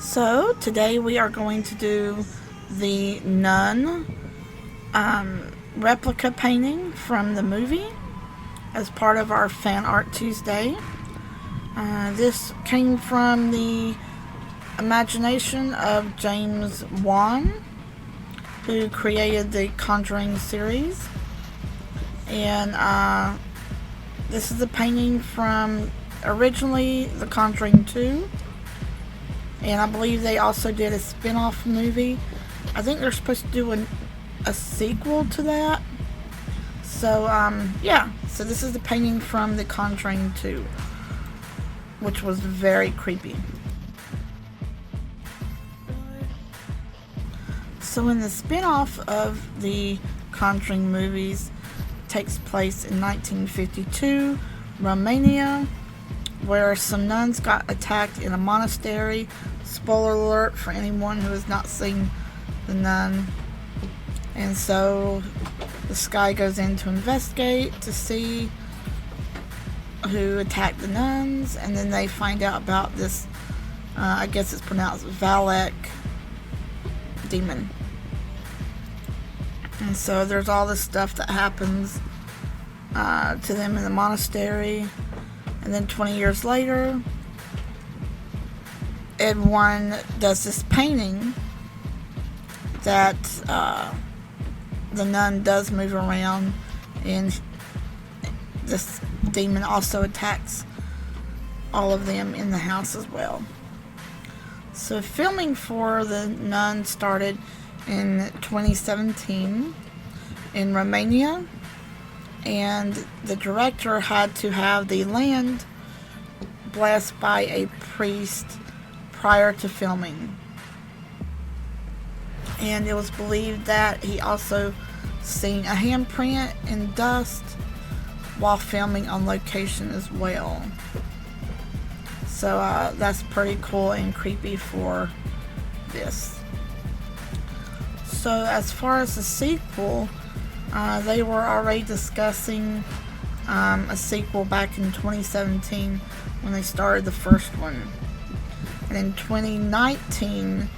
So today we are going to do the Nun replica painting from the movie as part of our Fan Art Tuesday. This came from the imagination of James Wan, who created the Conjuring series. And this is a painting from originally The Conjuring 2. And I believe they also did a spin-off movie. I think they're supposed to do a sequel to that. So, So this is the painting from The Conjuring 2, which was very creepy. So in the spin-off of the Conjuring movies takes place in 1952, Romania, where some nuns got attacked in a monastery. Spoiler alert for anyone who has not seen The Nun. And so this guy goes in to investigate to see who attacked the nuns, and then they find out about this, I guess it's pronounced Valek demon. And so there's all this stuff that happens to them in the monastery. And then 20 years later, Ed Warren does this painting that the nun does move around, and this demon also attacks all of them in the house as well. So filming for the Nun started in 2017 in Romania, and the director had to have the land blessed by a priest prior to filming. And it was believed that he also seen a handprint in dust while filming on location as well. So that's pretty cool and creepy for this. So as far as the sequel, they were already discussing a sequel back in 2017 when they started the first one. And in 2019,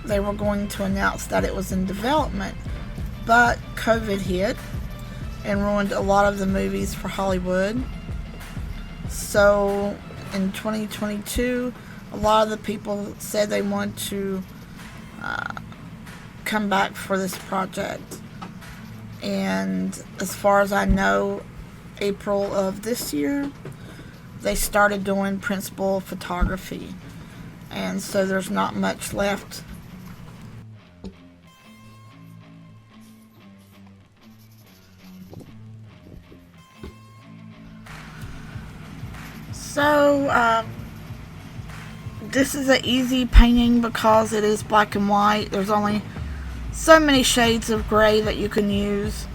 they were going to announce that it was in development, but COVID hit and ruined a lot of the movies for Hollywood. So in 2022, a lot of the people said they wanted to come back for this project. And as far as I know, April of this year, they started doing principal photography. And so there's not much left. So, this is an easy painting because it is black and white. There's only so many shades of gray that you can use.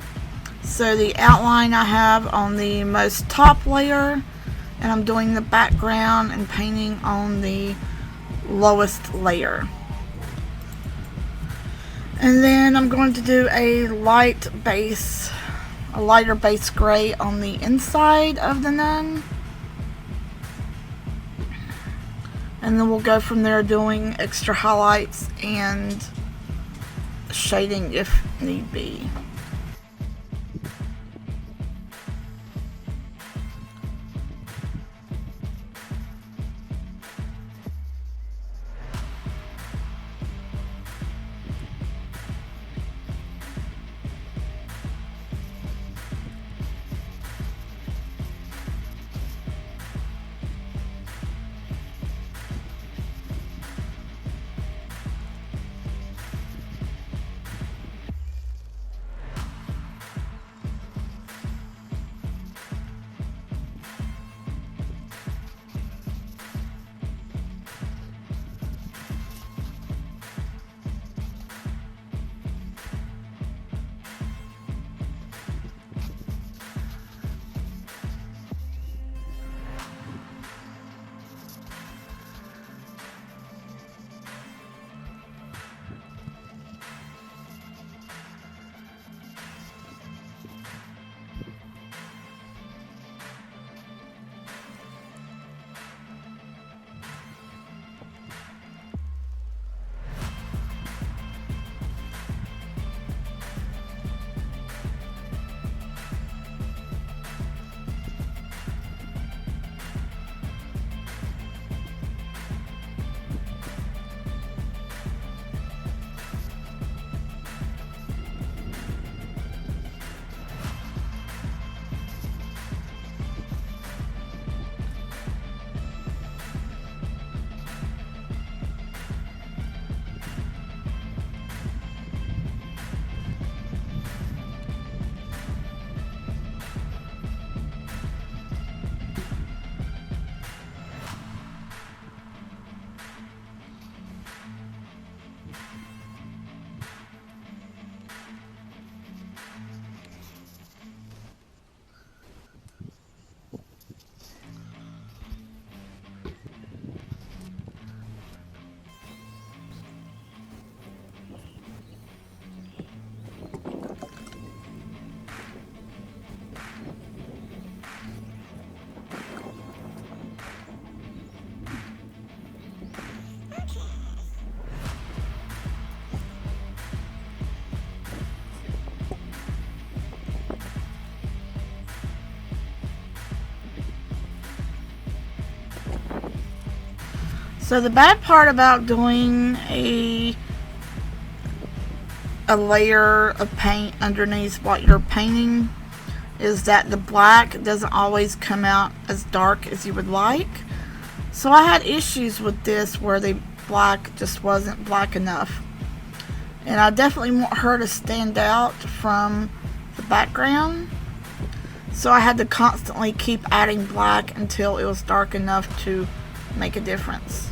So the outline I have on the most top layer, and I'm doing the background and painting on the lowest layer. And then I'm going to do a lighter base gray on the inside of the nun. And then we'll go from there doing extra highlights and shading if need be. So the bad part about doing a layer of paint underneath what you're painting is that the black doesn't always come out as dark as you would like. So I had issues with this where the black just wasn't black enough. And I definitely want her to stand out from the background. So I had to constantly keep adding black until it was dark enough to make a difference.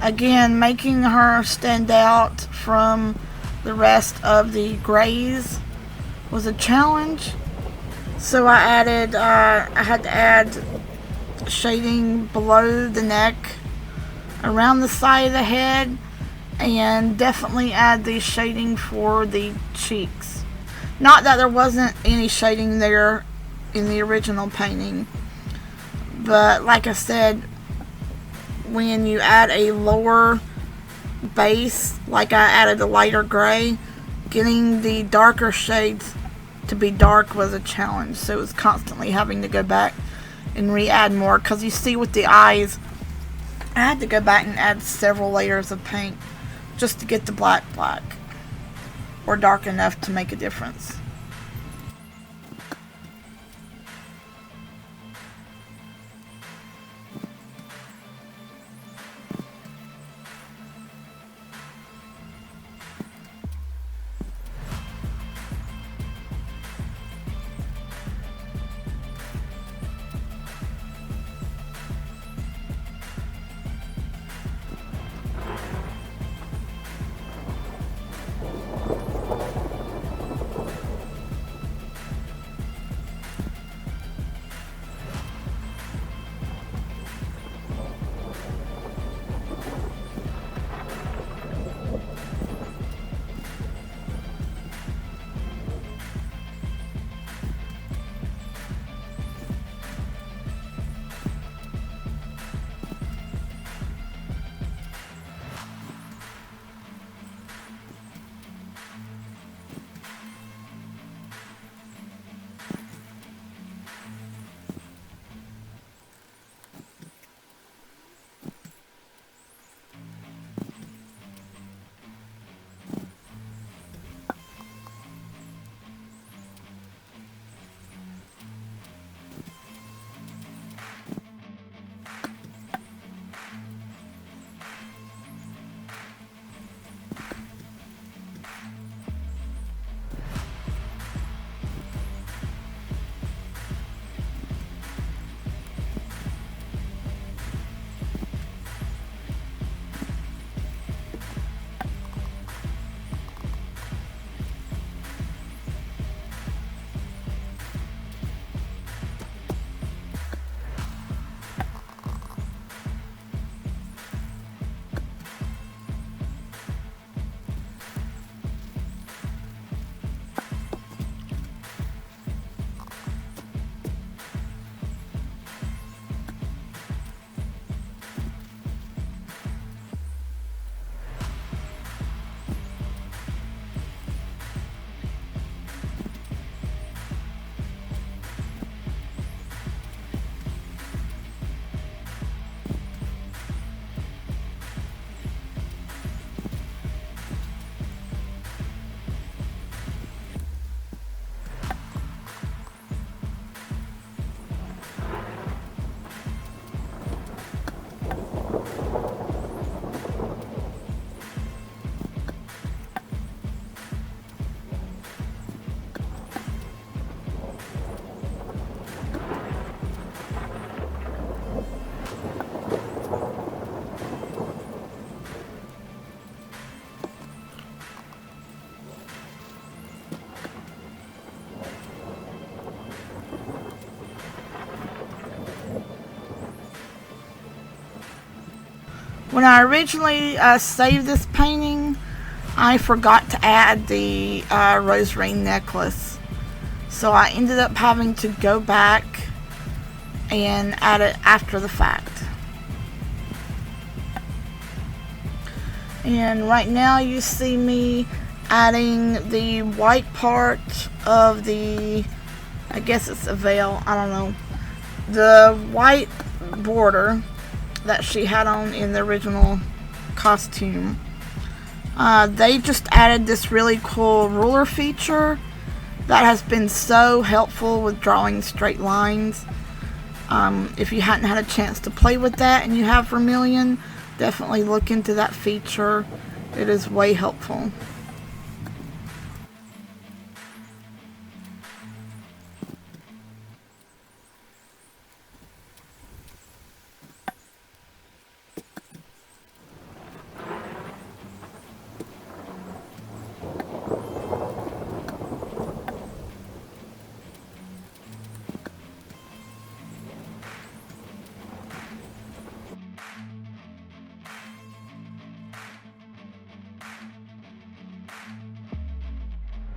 Again, making her stand out from the rest of the grays was a challenge. So I had to add shading below the neck, around the side of the head, and definitely add the shading for the cheeks. Not that there wasn't any shading there in the original painting, but like I said, when you add a lower base, like I added a lighter gray, getting the darker shades to be dark was a challenge. So it was constantly having to go back and re-add more, because you see with the eyes, I had to go back and add several layers of paint just to get the black or dark enough to make a difference. When I originally saved this painting, I forgot to add the rosary necklace. So I ended up having to go back and add it after the fact. And right now you see me adding the white part of the, I guess it's a veil, I don't know, the white border that she had on in the original costume. They just added this really cool ruler feature that has been so helpful with drawing straight lines. If you hadn't had a chance to play with that and you have Vermilion, definitely look into that feature. It is way helpful.